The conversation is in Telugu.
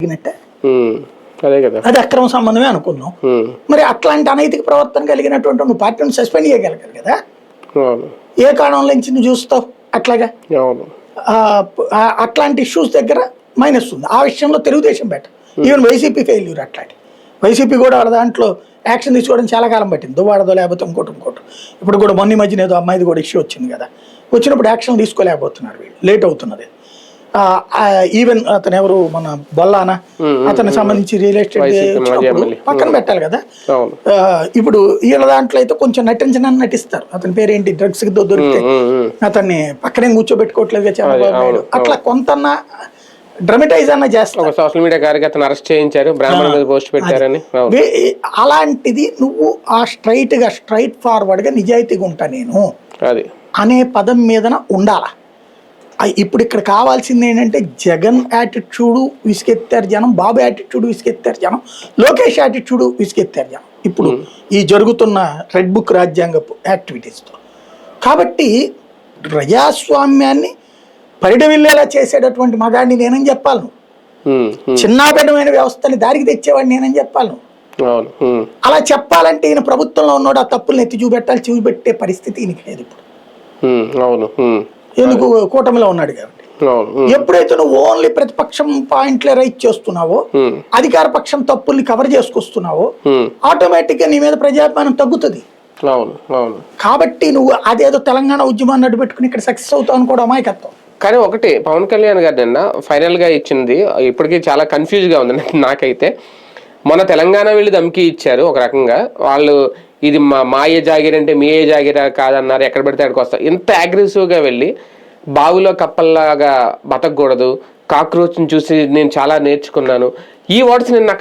అదే కదా, అది అక్రమ సంబంధమే అనుకున్నాం. మరి అట్లాంటి అనైతిక ప్రవర్తన కలిగినటువంటి నువ్వు పార్టీని సస్పెండ్ చేయగలగాలి కదా. ఏ కారణంలో నుంచి నువ్వు చూస్తావు అట్లాగా? అట్లాంటి ఇష్యూస్ దగ్గర మైనస్ ఉంది. ఆ విషయంలో Telugu Desam better, even YCP failure. అట్లాంటి వైసీపీ కూడా వాళ్ళ దాంట్లో యాక్షన్ తీసుకోవడం చాలా కాలం పట్టింది. దువ్వాడదో లేకపోతే ఇంకోటి. ఇప్పుడు కూడా మొన్న మధ్యన ఏదో అమ్మాయిది కూడా ఇష్యూ వచ్చింది కదా, వచ్చినప్పుడు యాక్షన్ తీసుకోలేకపోతున్నారు వీళ్ళు, లేట్ అవుతున్నది. ఈవెన్ అతను ఎవరు మన బొల్లానా, అతనికి సంబంధించి రియల్ ఎస్టేట్ పక్కన పెట్టాలి కదా. ఇప్పుడు వీళ్ళ దాంట్లో అయితే కొంచెం నటిస్తారు. అతని పేరేంటి, డ్రగ్స్ దొరికితే అతన్ని పక్కనే కూర్చోబెట్టుకోవట్లేదు చంద్రబాబు నాయుడు. అట్లా కొంత డ్రమటైజ్ అన్న చేస్తారు. సోషల్ మీడియా కార్యకర్తను అరెస్ట్ చేయించారు, బ్రాహ్మణ మీద పోస్ట్ పెట్టారని. అలాంటిది నువ్వు ఆ స్ట్రైట్ ఫార్వర్డ్ గా నిజాయితీగా ఉంటా నేను అనే పదం మీదన ఉండాలా. ఇప్పుడు ఇక్కడ కావాల్సింది ఏంటంటే జగన్ యాటిట్యూడ్ విసికెత్తారు జనం, బాబు యాటిట్యూడ్ విసికెత్తారు జనం, లోకేష్ యాటిట్యూడ్ విసికెత్తారు జనం ఇప్పుడు ఈ జరుగుతున్న రెడ్ బుక్ రాజ్యాంగపు యాక్టివిటీస్తో. కాబట్టి ప్రజాస్వామ్యాన్ని పరిడవిల్లేలా చేసేటటువంటి మగాడిని నేనని చెప్పాలి నువ్వు, చిన్నాపెద్దమైన వ్యవస్థని దారికి తెచ్చేవాడిని నేనని చెప్పాలి నువ్వు. అలా చెప్పాలంటే ఈయన ప్రభుత్వంలో ఉన్నాడు, ఆ తప్పులను ఎత్తి చూపెట్టే పరిస్థితి ఈయనకి లేదు ఇప్పుడు. ఎందుకు, కూటమిలో ఉన్నాడు కాబట్టి. ఎప్పుడైతే నువ్వు ఓన్లీ ప్రతిపక్షం పాయింట్లే రైట్ చేస్తున్నావో, అధికార పక్షం తప్పుల్ని కవర్ చేసుకొస్తున్నావో, ఆటోమేటిక్ గా నీ మీద ప్రజాభిమానం తగ్గుతుంది. కాబట్టి నువ్వు అదేదో తెలంగాణ ఉద్యమాన్ని అడ్డు పెట్టుకుని ఇక్కడ సక్సెస్ అవుతావు అనుకోవడం అమాయకత్వం. కానీ ఒకటి, పవన్ కళ్యాణ్ గారు నిన్న ఫైనల్ గా ఇచ్చింది ఇప్పటికీ చాలా కన్ఫ్యూజ్ గా ఉంది నాకైతే. మన తెలంగాణ వీళ్ళు దమ్కి ఇచ్చారు ఒక రకంగా, వాళ్ళు ఇది మా ఏ జాగిర్ అంటే మీ ఏ జాగిరా కాదన్నారు, ఎక్కడ పెడితే అక్కడికి వస్తారు. ఇంత అగ్రెసివ్గా వెళ్ళి బావిలో కప్పల్లాగా బతకూడదు, కాక్రోచ్ని చూసి నేను చాలా నేర్చుకున్నాను, ఈ వర్డ్స్ నిన్న